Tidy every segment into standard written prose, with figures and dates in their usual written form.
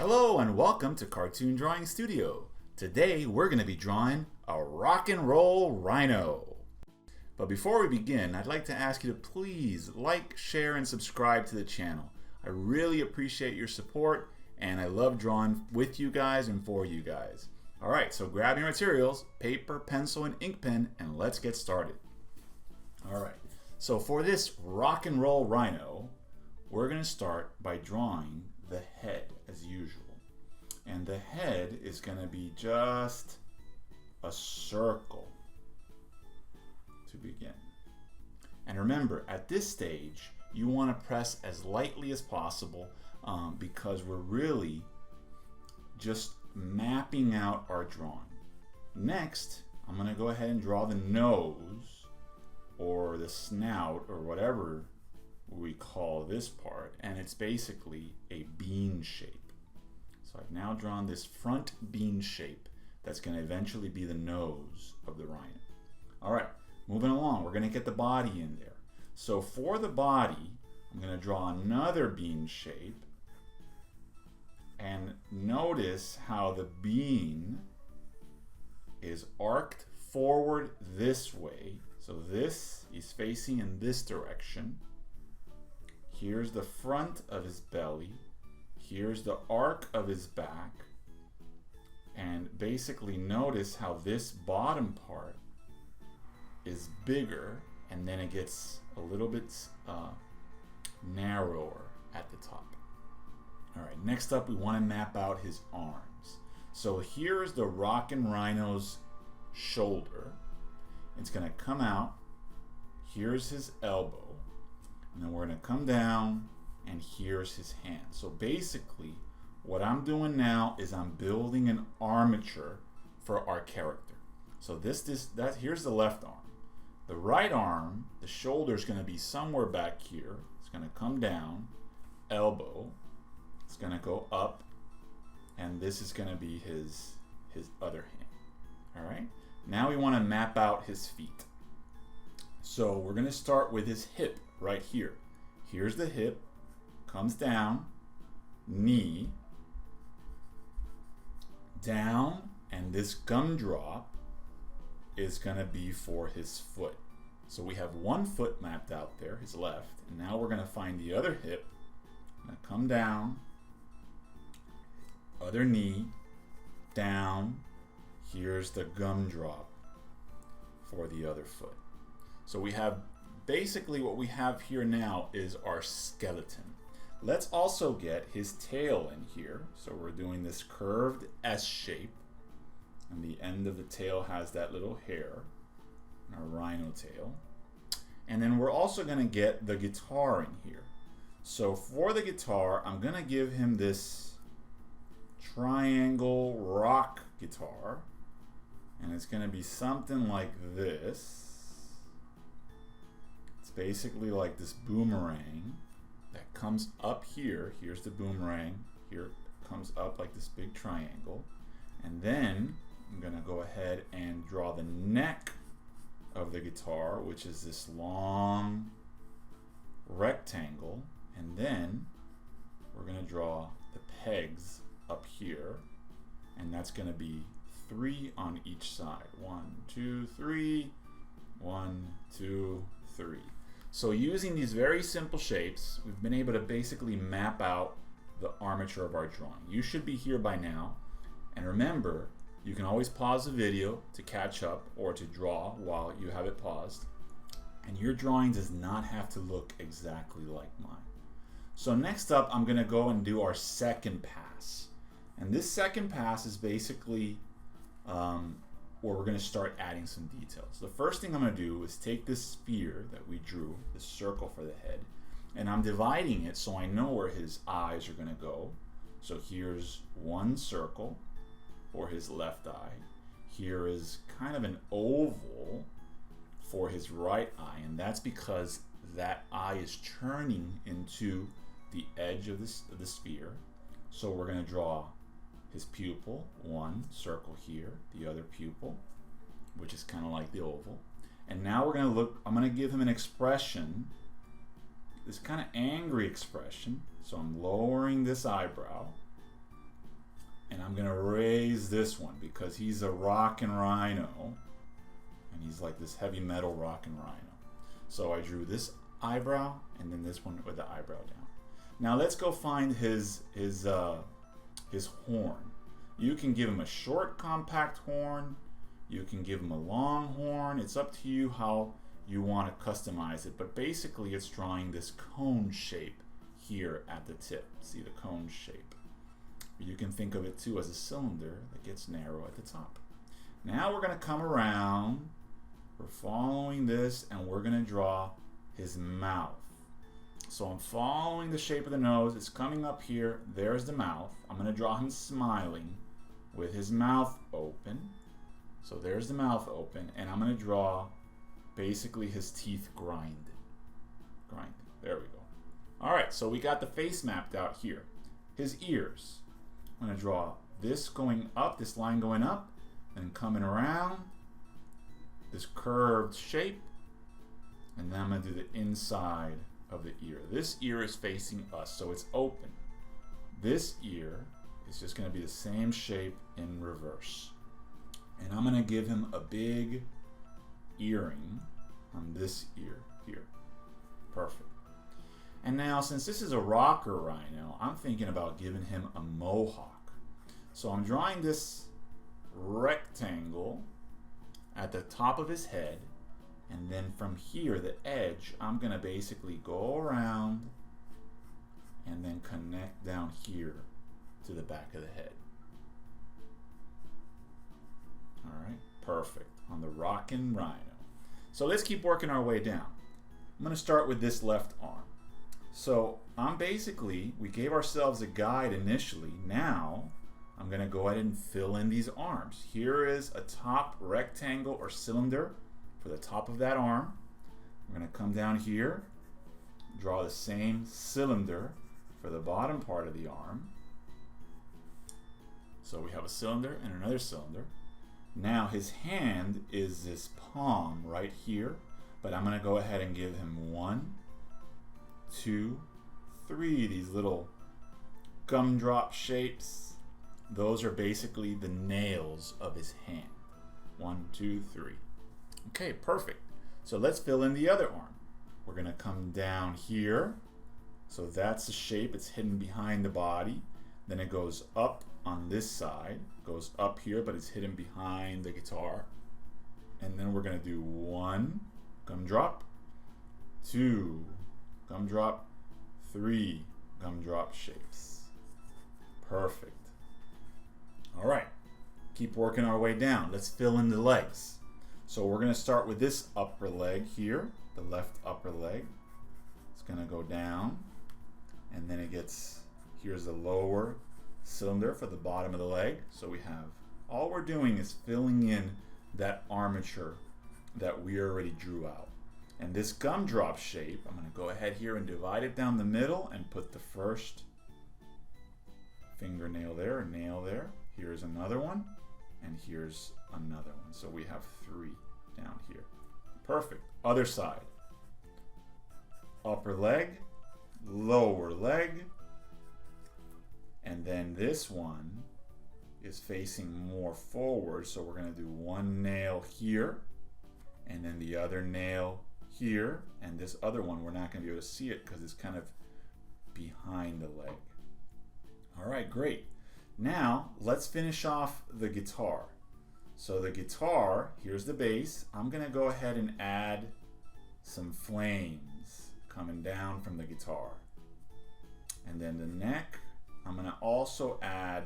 Hello and welcome to Cartoon Drawing Studio. Today we're going to be drawing a rock and roll rhino. But before we begin, I'd like to ask you to please like, share, and subscribe to the channel. I really appreciate your support and I love drawing with you guys and for you guys. Alright, so grab your materials, paper, pencil, and ink pen, and let's get started. Alright, so for this rock and roll rhino, we're going to start by drawing the head as usual. And the head is going to be just a circle to begin. And remember, at this stage, you want to press as lightly as possible because we're really just mapping out our drawing. Next, I'm going to go ahead and draw the nose or the snout or whatever we call this part, and it's basically a bean shape. So I've now drawn this front bean shape that's going to eventually be the nose of the rhino. Alright, moving along, we're going to get the body in there. So for the body, I'm going to draw another bean shape, and notice how the bean is arced forward this way. So this is facing in this direction. Here's the front of his belly. Here's the arc of his back. And basically notice how this bottom part is bigger and then it gets a little bit narrower at the top. All right, next up we want to map out his arms. So here's the rockin' rhino's shoulder. It's going to come out. Here's his elbow. And then we're going to come down and here's his hand. So basically what I'm doing now is I'm building an armature for our character. So here's the left arm. The right arm, the shoulder is going to be somewhere back here. It's going to come down, elbow. It's going to go up, and this is going to be his other hand. All right. Now we want to map out his feet. So we're going to start with his hip right here. Here's the hip, comes down, knee, down, and this gumdrop is going to be for his foot. So we have one foot mapped out there, his left, and now we're going to find the other hip. Going to come down, other knee, down, here's the gumdrop for the other foot. So we have basically what we have here now is our skeleton. Let's also get his tail in here. So we're doing this curved S shape, and the end of the tail has that little hair, our rhino tail. And then we're also going to get the guitar in here. So for the guitar, I'm going to give him this triangle rock guitar, and it's going to be something like this. Basically like this boomerang that comes up here. Here's the boomerang. Here it comes up like this big triangle. And then I'm going to go ahead and draw the neck of the guitar, which is this long rectangle. And then we're going to draw the pegs up here. And that's going to be 3 on each side. 1, 2, 3. 1, 2, 3. So using these very simple shapes, we've been able to basically map out the armature of our drawing. You should be here by now. And remember, you can always pause the video to catch up or to draw while you have it paused. And your drawing does not have to look exactly like mine. So next up, I'm going to go and do our second pass. And this second pass is basically where we're going to start adding some details. The first thing I'm going to do is take this sphere that we drew, this circle for the head, and I'm dividing it so I know where his eyes are going to go. So here's one circle for his left eye. Here is kind of an oval for his right eye, and that's because that eye is turning into the edge of the sphere. So we're going to draw his pupil, one circle here, the other pupil, which is kind of like the oval. And now we're going to look, I'm going to give him an expression, this kind of angry expression. So I'm lowering this eyebrow. And I'm gonna raise this one because he's a rockin' rhino. And he's like this heavy metal rockin' rhino. So I drew this eyebrow and then this one with the eyebrow down. Now let's go find his horn. You can give him a short, compact horn. You can give him a long horn. It's up to you how you want to customize it. But basically, it's drawing this cone shape here at the tip. See the cone shape. You can think of it too as a cylinder that gets narrow at the top. Now we're going to come around. We're following this, and we're going to draw his mouth. So I'm following the shape of the nose. It's coming up here. There's the mouth. I'm going to draw him smiling with his mouth open. So there's the mouth open, and I'm going to draw basically his teeth grinding. There we go. All right, so we got the face mapped out here. His ears. I'm going to draw this going up, this line going up, and coming around, this curved shape, and then I'm going to do the inside of the ear. This ear is facing us, so it's open. This ear is just going to be the same shape in reverse. And I'm going to give him a big earring on this ear here. Perfect. And now, since this is a rocker rhino, I'm thinking about giving him a mohawk. So I'm drawing this rectangle at the top of his head, and then from here, the edge, I'm going to basically go around and then connect down here to the back of the head. All right, perfect, on the rockin' rhino. So let's keep working our way down. I'm going to start with this left arm. So we gave ourselves a guide initially. Now I'm going to go ahead and fill in these arms. Here is a top rectangle or cylinder for the top of that arm. I'm going to come down here, draw the same cylinder for the bottom part of the arm. So we have a cylinder and another cylinder. Now his hand is this palm right here, but I'm going to go ahead and give him 1, 2, 3, these little gumdrop shapes. Those are basically the nails of his hand. 1, 2, 3. Okay, perfect. So let's fill in the other arm. We're going to come down here. So that's the shape. It's hidden behind the body. Then it goes up on this side. Goes up here, but it's hidden behind the guitar. And then we're going to do 1 gumdrop, 2 gumdrop, 3 gumdrop shapes. Perfect. All right, keep working our way down. Let's fill in the legs. So we're going to start with this upper leg here, the left upper leg. It's going to go down, and then here's the lower cylinder for the bottom of the leg. So all we're doing is filling in that armature that we already drew out. And this gumdrop shape, I'm going to go ahead here and divide it down the middle and put the first fingernail there, a nail there. Here's another one, and here's another one. So we have 3 down here. Perfect. Other side. Upper leg, lower leg, and then this one is facing more forward, so we're going to do 1 nail here, and then the other nail here, and this other one, we're not going to be able to see it because it's kind of behind the leg. All right, great. Now, let's finish off the guitar. So the guitar, here's the bass. I'm going to go ahead and add some flames coming down from the guitar. And then the neck, I'm going to also add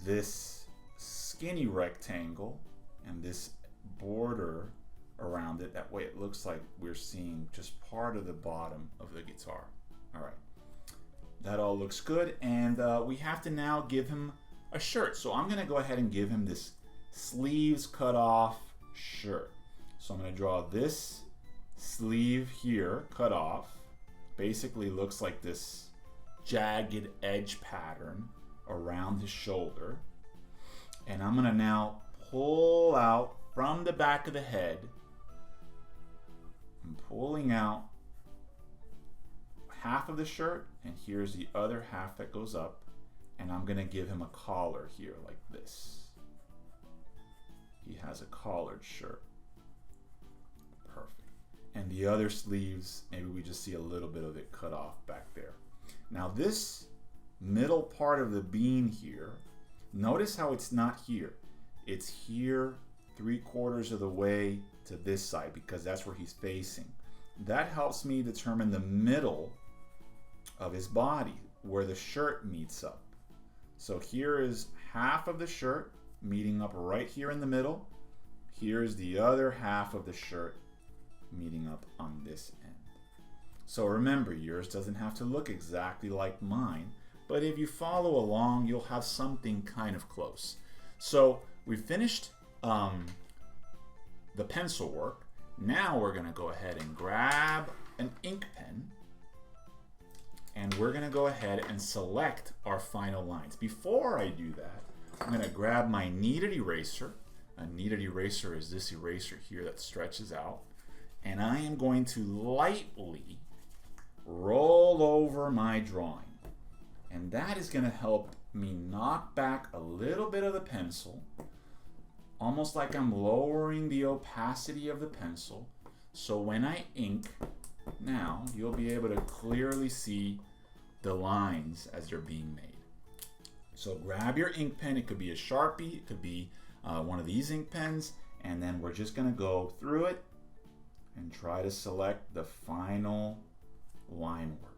this skinny rectangle and this border around it. That way it looks like we're seeing just part of the bottom of the guitar. All right. That all looks good, and we have to now give him a shirt. So I'm going to go ahead and give him this sleeves cut off shirt. So I'm going to draw this sleeve here, cut off. Basically looks like this jagged edge pattern around his shoulder. And I'm going to now pull out from the back of the head. I'm pulling out half of the shirt, and here's the other half that goes up, And I'm going to give him a collar here like this. He has a collared shirt. Perfect. And the other sleeves, maybe we just see a little bit of it cut off back there. Now this middle part of the bean here, notice how it's not here. It's here 3/4 of the way to this side because that's where he's facing. That helps me determine the middle of his body, where the shirt meets up. So here is half of the shirt meeting up right here in the middle. Here's the other half of the shirt meeting up on this end. So remember, yours doesn't have to look exactly like mine, but if you follow along, you'll have something kind of close. So we finished the pencil work. Now we're going to go ahead and grab an ink pen, and we're going to go ahead and select our final lines. Before I do that, I'm going to grab my kneaded eraser. A kneaded eraser is this eraser here that stretches out. And I am going to lightly roll over my drawing. And that is going to help me knock back a little bit of the pencil, almost like I'm lowering the opacity of the pencil. So when I ink, now you'll be able to clearly see the lines as they're being made. So grab your ink pen. It could be a Sharpie, it could be one of these ink pens, and then we're just going to go through it and try to select the final line work.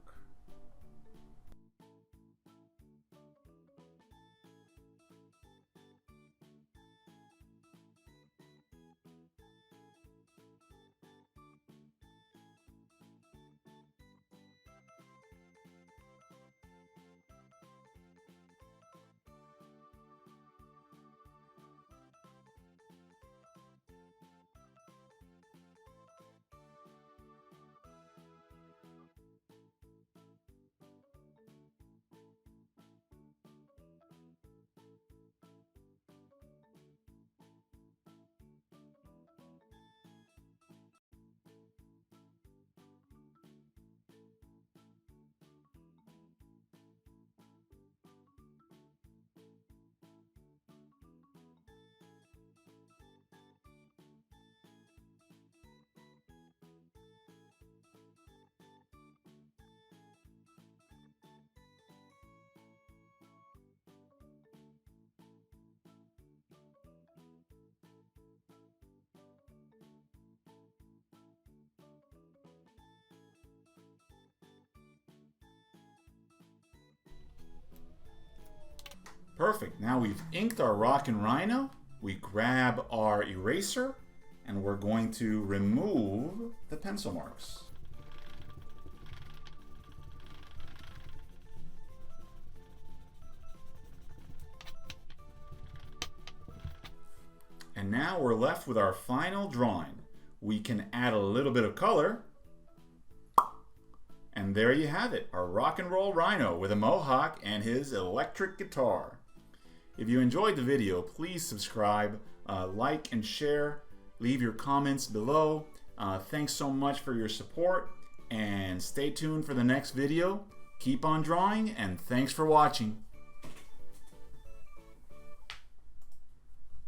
Perfect. Now we've inked our rockin' Rhino. We grab our eraser and we're going to remove the pencil marks. And now we're left with our final drawing. We can add a little bit of color. And there you have it, our rock and roll Rhino with a mohawk and his electric guitar. If you enjoyed the video, please subscribe, like and share, leave your comments below. Thanks so much for your support, and stay tuned for the next video. Keep on drawing, and thanks for watching.